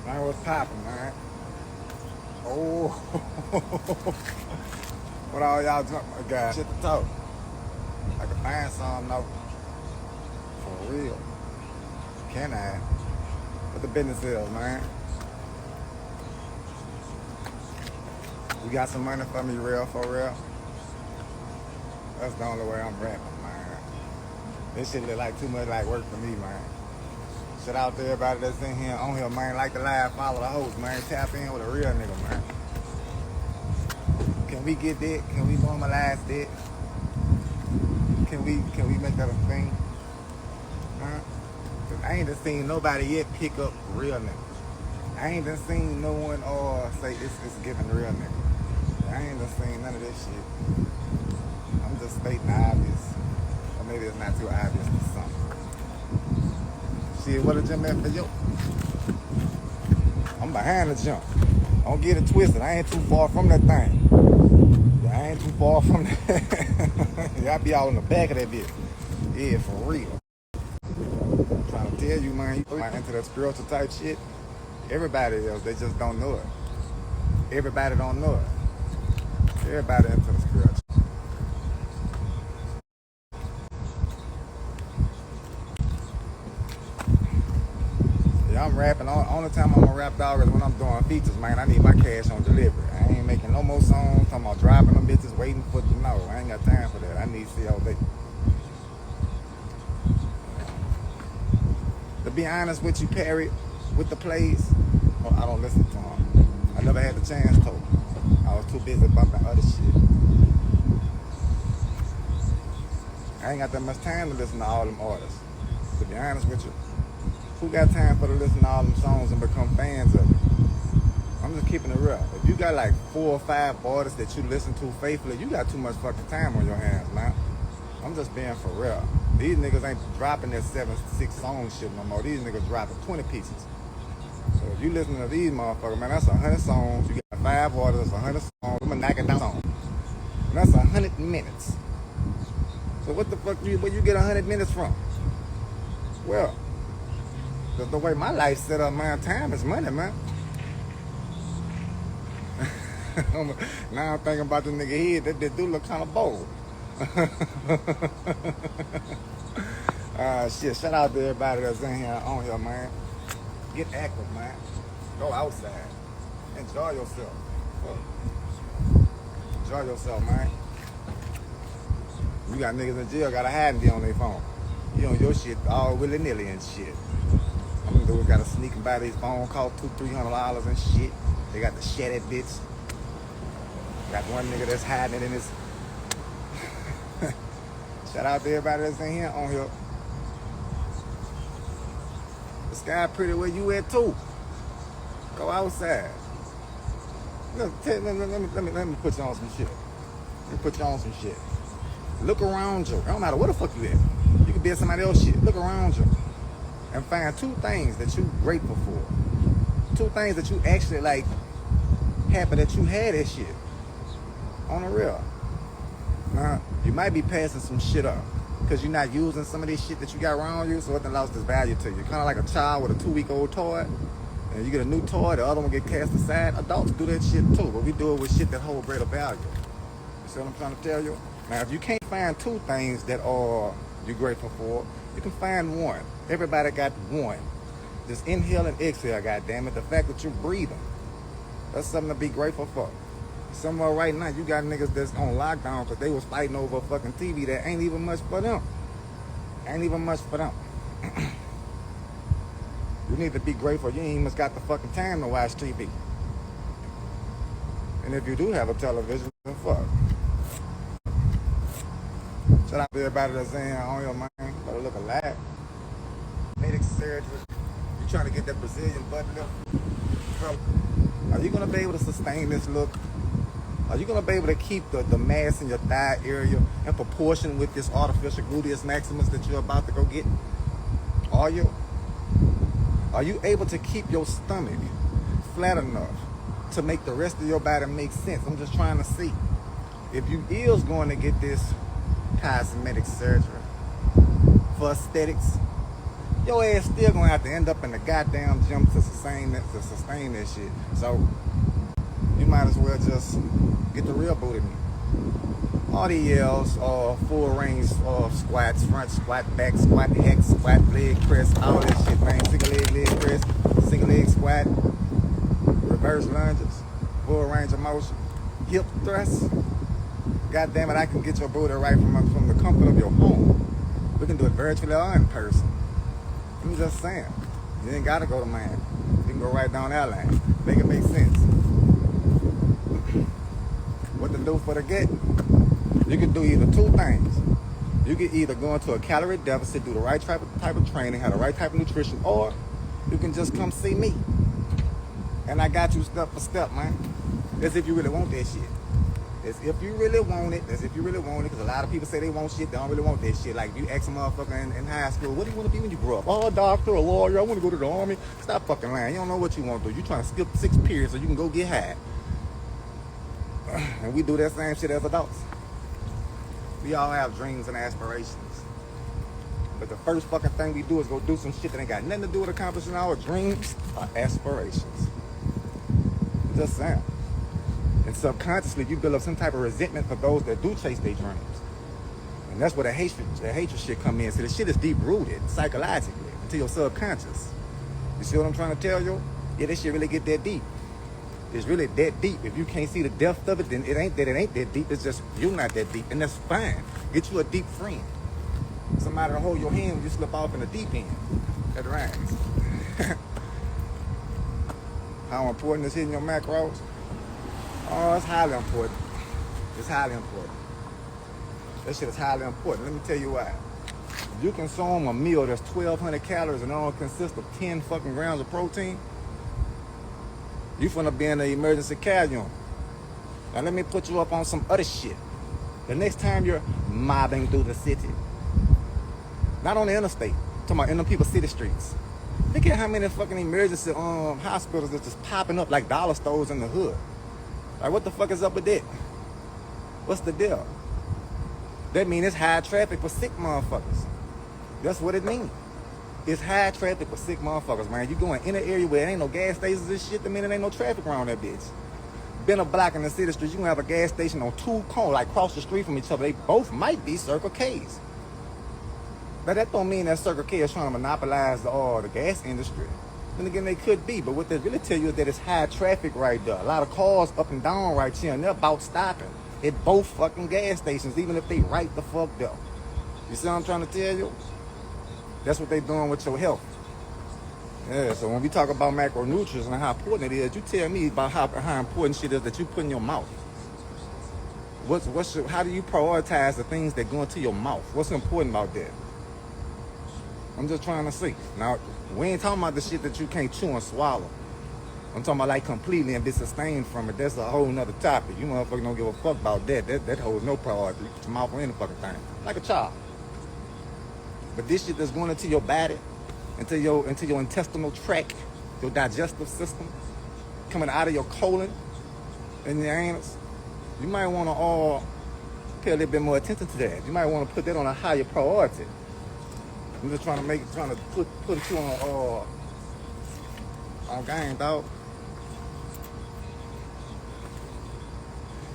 Man, what's poppin', man? Oh, what all y'all drunk? Got shit to talk. I can find some though. For real. Can I? What the business is, man? You got some money for me, real, for real? That's the only way I'm rapping, man. This shit look like too much like work for me, man. Shout out to everybody that's in here, on here, man. Like the live, follow the host, man. Tap in with a real nigga, man. Can we get that? Can we normalize that? Can we make that a thing? Huh? Cause I ain't done seen nobody yet pick up real niggas. I ain't done seen no one say it's giving real nigga. I ain't done seen none of this shit. I'm just stating the obvious. Or maybe it's not too obvious to some. Shit, what a gym at for you? I'm behind the jump. Don't get it twisted. I ain't too far from that thing. Yeah, I ain't too far from that. Yeah, I be all in the back of that bitch. Yeah, for real. I'm trying to tell you, man, you into that spiritual type shit. Everybody else, they just don't know it. Everybody don't know it. Everybody into the spiritual. Yeah, I'm rapping. Only time I'm gonna rap dog is when I'm doing features, man. I need my cash on delivery. I ain't making no more songs. Talking about dropping them bitches, waiting for no. I ain't got time for that. I need COD. To be honest with you, Perry, with the plays, I don't listen to them. I never had the chance to. I was too busy bumping other shit. I ain't got that much time to listen to all them artists. To be honest with you, who got time for to listen to all them songs and become fans of it? I'm just keeping it real. If you got like 4 or 5 artists that you listen to faithfully, you got too much fucking time on your hands, man. I'm just being for real. These niggas ain't dropping that 7-6 song shit no more. These niggas dropping 20 pieces. So if you listen to these motherfuckers, man, that's 100 songs. You got 5 artists, 100 songs. I'm gonna knock it down. And that's 100 minutes. So what the fuck, where you get 100 minutes from? Well, the way my life set up, man, time is money, man. Now I'm thinking about the nigga head. That dude look kind of bold. Shit, shout out to everybody that's in here, on here, man. Get active, man. Go outside. Enjoy yourself. Enjoy yourself, man. You got niggas in jail, got a hiding deal on their phone. You on your shit all willy-nilly and shit. Them dudes gotta sneak and buy these phone, cost $200-300 and shit. They got the shattered bitch. Got one nigga that's hiding it in his. Shout out to everybody that's in here, on here. The sky pretty where you at too. Go outside. Let me put you on some shit. Let me put you on some shit. Look around you. It don't matter where the fuck you at. You could be at somebody else's shit. Look around you. And find 2 things that you grateful for. 2 things that you actually like happy that you had that shit. On the real. Now, you might be passing some shit up because you're not using some of this shit that you got around you, so it done lost its value to you. Kind of like a child with a 2-week-old toy, and you get a new toy, the other one get cast aside. Adults do that shit too, but we do it with shit that hold greater value. You see what I'm trying to tell you? Now, if you can't find 2 things that are you grateful for, you can find 1. Everybody got 1. Just inhale and exhale, goddammit. The fact that you're breathing, that's something to be grateful for. Somewhere right now, you got niggas that's on lockdown because they was fighting over a fucking TV that ain't even much for them. Ain't even much for them. You need to be grateful you ain't even got the fucking time to watch TV. And if you do have a television, then fuck. Shout out to everybody that's in here, on your mind. Better look alive. Medic surgery. You trying to get that Brazilian butt lift? Are you gonna be able to sustain this look? Are you gonna be able to keep the mass in your thigh area in proportion with this artificial gluteus maximus that you're about to go get? Are you? Are you able to keep your stomach flat enough to make the rest of your body make sense? I'm just trying to see. If you is going to get this cosmetic surgery for aesthetics, your ass still gonna have to end up in the goddamn gym to sustain that shit. So you might as well just get the real booty meat. All the yells, full range squats, front squat, back squat, hex squat, leg press, all that shit, man. Single leg press, single leg squat, reverse lunges, full range of motion, hip thrusts. God damn it, I can get your booty right from the comfort of your home. We can do it virtually or in person. I'm just saying. You ain't gotta go to Miami. You can go right down that line. Make it make sense. What to do for the get? You can do either two things. You can either go into a calorie deficit, do the right type of training, have the right type of nutrition, or you can just come see me. And I got you step for step, man. As if you really want that shit. As if you really want it. As if you really want it. Because a lot of people say they want shit, they don't really want that shit. Like, if you ask a motherfucker in high school, what do you want to be when you grow up? Oh, a doctor, a lawyer, I want to go to the army. Stop fucking lying. You don't know what you want to do. You trying to skip 6 periods so you can go get high. And we do that same shit as adults. We all have dreams and aspirations. But the first fucking thing we do is go do some shit that ain't got nothing to do with accomplishing our dreams or aspirations. Just saying. And subconsciously, you build up some type of resentment for those that do chase their dreams. And that's where the hatred shit come in. So the shit is deep-rooted psychologically into your subconscious. You see what I'm trying to tell you? Yeah, this shit really get that deep. It's really that deep. If you can't see the depth of it, then it ain't that deep. It's just you're not that deep, and that's fine. Get you a deep friend. Somebody to hold your hand when you slip off in the deep end. That rhymes. How important is hitting your macros? Oh, it's highly important. It's highly important. That shit is highly important. Let me tell you why. If you consume a meal that's 1,200 calories and only consists of 10 fucking grams of protein, you finna be in the emergency care unit. Now let me put you up on some other shit. The next time you're mobbing through the city, not on the interstate, I'm talking about in the people's city streets. Look at how many fucking emergency hospitals that's just popping up like dollar stores in the hood. Like, what the fuck is up with that? What's the deal? That means it's high traffic for sick motherfuckers. That's what it means. It's high traffic for sick motherfuckers, man. You going in an area where there ain't no gas stations and shit, the minute ain't no traffic around that bitch. Been a block in the city streets, you gonna have a gas station on 2 corners, like across the street from each other. They both might be Circle K's. But that don't mean that Circle K is trying to monopolize the gas industry. Then again, they could be, but what they really tell you is that it's high traffic right there. A lot of cars up and down right here, and they're about stopping at both fucking gas stations, even if they right the fuck there. You see what I'm trying to tell you? That's what they doing with your health. Yeah, so when we talk about macronutrients and how important it is, you tell me about how important shit is that you put in your mouth. How do you prioritize the things that go into your mouth? What's important about that? I'm just trying to see. Now, we ain't talking about the shit that you can't chew and swallow. I'm talking about like completely and be sustained from it. That's a whole nother topic. You motherfuckers don't give a fuck about that. That holds no priority. You put your mouth on any fucking thing. Like a child. But this shit that's going into your body, into your intestinal tract, your digestive system, coming out of your colon and your anus, you might want to pay a little bit more attention to that. You might want to put that on a higher priority. I'm just trying to put you on game, dog.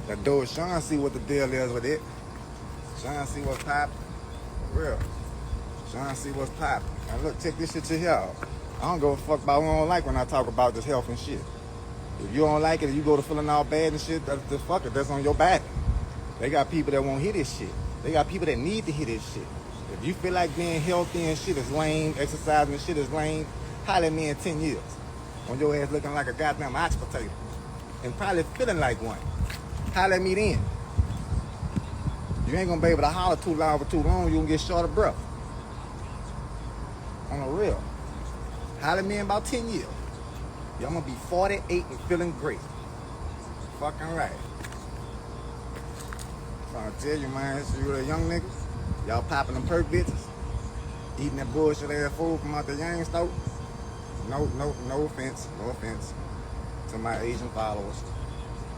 That dude Sean see what the deal is with it. Sean see what's popping. For real. Sean see what's popping. And look, check this shit to here. I don't give a fuck about what I don't like when I talk about this health and shit. If you don't like it and you go to feeling all bad and shit, that's fuck it. That's on your back. They got people that won't hear this shit. They got people that need to hear this shit. If you feel like being healthy and shit is lame, exercising and shit is lame, holler at me in 10 years. When your ass looking like a goddamn mashed potato. And probably feeling like one. Holler at me then. You ain't gonna be able to holler too loud for too long, you gonna get short of breath. On the real. Holler at me in about 10 years. Y'all gonna be 48 and feeling great. Fucking right. Trying to tell you, man, it's you little young niggas. Y'all popping them perk bitches. Eating that bullshit ass food from out the Yang store. No offense. No offense to my Asian followers.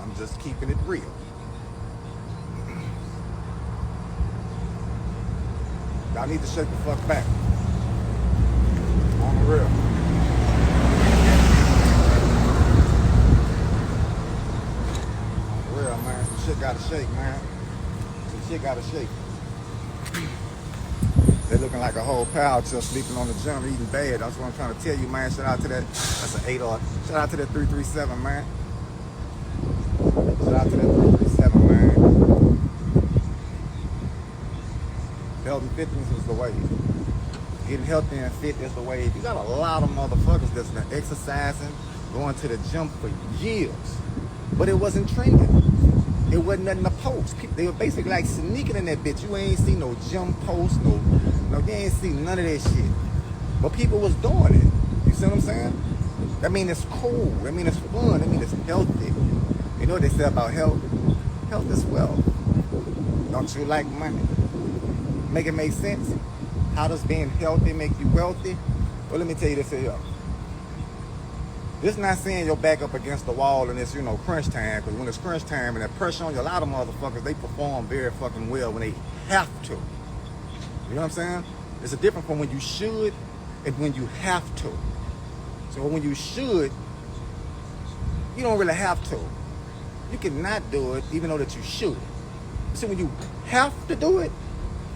I'm just keeping it real. Y'all need to shake the fuck back. For real. For real, man. Some shit gotta shake, man. Some shit gotta shake. They're looking like a whole pal just sleeping on the gym, eating bad. That's what I'm trying to tell you, man. Shout out to that. That's an 8-R. Shout out to that 337, man. Shout out to that 337, man. Health and fitness is the way. Getting healthy and fit is the way. You got a lot of motherfuckers that's been exercising, going to the gym for years, but it wasn't trending. It wasn't nothing to post. They were basically like sneaking in that bitch. You ain't see no gym posts, no, you ain't see none of that shit. But people was doing it. You see what I'm saying? That mean it's cool. That mean it's fun. That mean it's healthy. You know what they say about health? Health is wealth. Don't you like money? Make it make sense? How does being healthy make you wealthy? Well, let me tell you this here. This not saying you're back up against the wall and it's, crunch time. Because when it's crunch time and that pressure on you, a lot of motherfuckers, they perform very fucking well when they have to. You know what I'm saying? It's a difference from when you should and when you have to. So when you should, you don't really have to. You cannot do it even though that you should. So when you have to do it,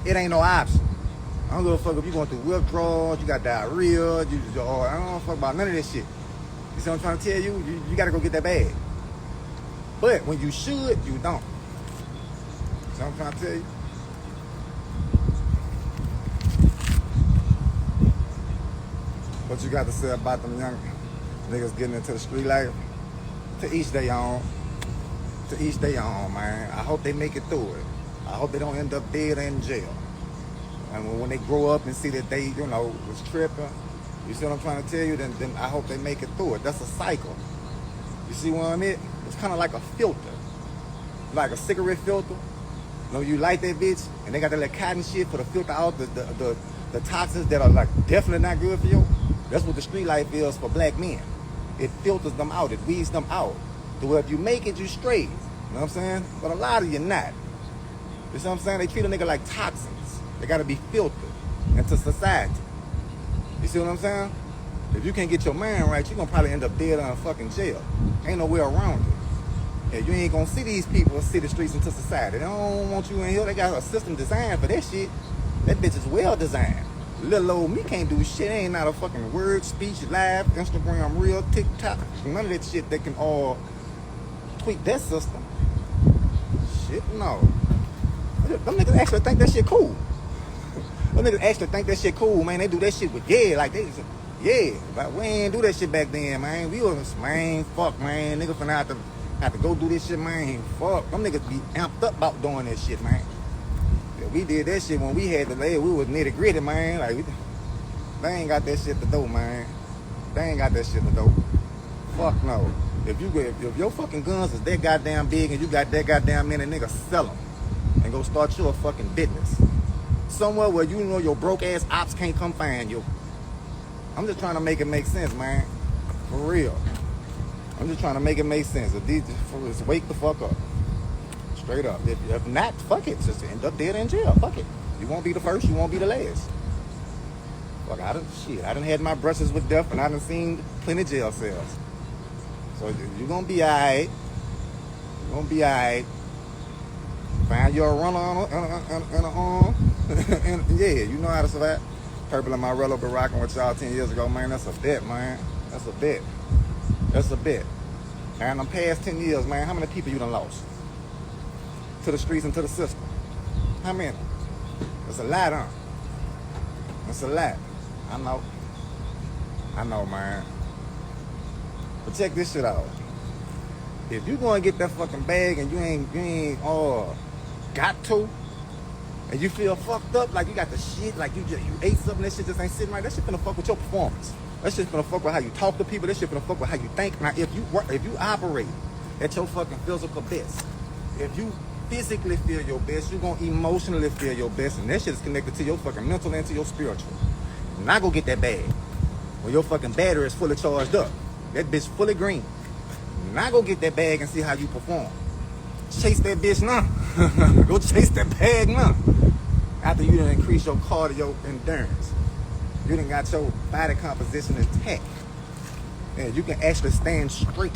it ain't no option. I don't give a fuck if you're going through withdrawals, you got diarrhea, I don't give a fuck about none of this shit. You see what I'm trying to tell you? You got to go get that bag. But when you should, you don't. See what I'm trying to tell you? What you got to say about them young niggas getting into the street life? To each their own. To each their own, man. I hope they make it through it. I hope they don't end up dead or in jail. And when they grow up and see that they, was tripping, you see what I'm trying to tell you, then I hope they make it through it. That's a cycle. You see what I mean? It's kind of like a filter. Like a cigarette filter. You light that bitch, and they got that little cotton shit for the filter out the toxins that are like definitely not good for you. That's what the street life is for black men. It filters them out. It weeds them out. To where if you make it, you straight. You know what I'm saying? But a lot of you not. You see what I'm saying? They treat a nigga like toxins. They gotta be filtered into society. You see what I'm saying? If you can't get your mind right, you're gonna probably end up dead or in fucking jail. Ain't no way around it. Yeah, you ain't gonna see these people see the streets into society. They don't want you in here. They got a system designed for that shit. That bitch is well designed. Little old me can't do shit. Ain't not a fucking word, speech, live, Instagram, reel, TikTok. None of that shit that can all tweak that system. Shit, no. Them niggas actually think that shit cool. Them niggas actually think that shit cool, man. They do that shit with like they just, but we ain't do that shit back then, man. We was, man, fuck, man. Niggas finna have to go do this shit, man. Fuck. Them niggas be amped up about doing that shit, man. Yeah, we did that shit when we had to lay. We was nitty gritty, man. Like, they ain't got that shit to do, man. They ain't got that shit to do. Fuck no. If your fucking guns is that goddamn big and you got that goddamn many niggas, sell them. And go start your fucking business. Somewhere where your broke ass ops can't come find you. I'm just trying to make it make sense, man. For real. I'm just trying to make it make sense. Just wake the fuck up. Straight up. If not, fuck it. Just end up dead in jail. Fuck it. You won't be the first, you won't be the last. Fuck, I done had my brushes with death and I done seen plenty of jail cells. So you're gonna be alright. You're gonna be alright. Find your runner and a arm. And yeah, you know how to survive. Purple and Morello been rocking with y'all 10 years ago, man. That's a bet, man. That's a bet. That's a bet. And them past 10 years, man, how many people you done lost? To the streets and to the system? How many? That's a lot, huh? That's a lot. I know, man. But check this shit out. If you gonna get that fucking bag and you ain't got to, and you feel fucked up, like you got the shit, like you ate something, that shit just ain't sitting right, that shit finna fuck with your performance. That shit finna fuck with how you talk to people, that shit finna fuck with how you think. Now if you operate at your fucking physical best, if you physically feel your best, you're gonna emotionally feel your best, and that shit is connected to your fucking mental and to your spiritual. Now go get that bag. When your fucking battery is fully charged up, that bitch fully green. Now go get that bag and see how you perform. Chase that bitch now. Go chase that bag now. After you done increase your cardio endurance. You done got your body composition intact. And you can actually stand straight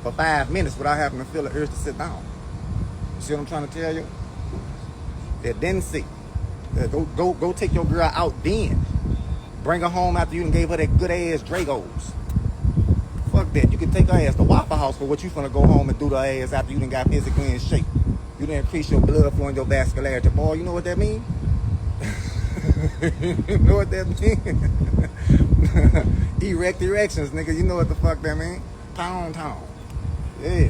for 5 minutes without having to feel the urge to sit down. You see what I'm trying to tell you? Yeah, then see. Go take your girl out then. Bring her home after you done gave her that good ass Dragos. Fuck that. You can take her ass to Waffle House for what you finna go home and do to her ass after you done got physically in shape. You done increase your blood flow and your vascularity. Boy, you know what that mean? You know what that mean? Erect erections, nigga. You know what the fuck that mean? Pound town. Yeah.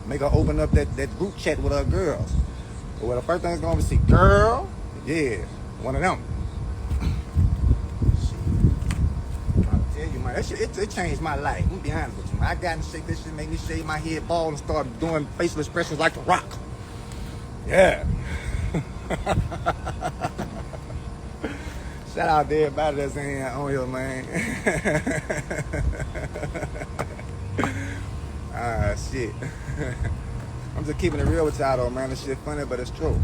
Make her open up that group chat with her girls. But well, the first thing is gonna be see, girl, yeah, one of them. I'm trying to tell you, man, that shit, it changed my life. I'm gonna be honest with you, man. I got in shape, this shit made me shave my head bald and start doing facial expressions like The Rock. Yeah. Shout out to everybody that's in here on here, man. Ah, shit. I'm just keeping it real with y'all though, man. This shit funny, but it's true.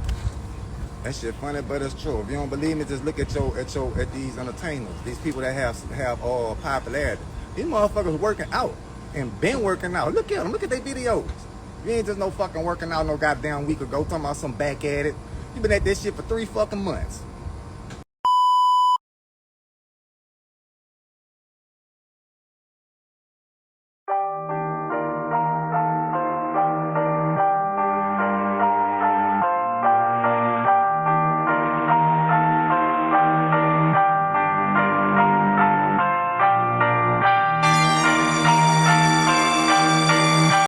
That shit funny, but it's true. If you don't believe me, just look at these entertainers, these people that have all popularity. These motherfuckers working out and been working out. Look at them. Look at their videos. You ain't just no fucking working out no goddamn week ago talking about some back at it. You been at this shit for 3 fucking months.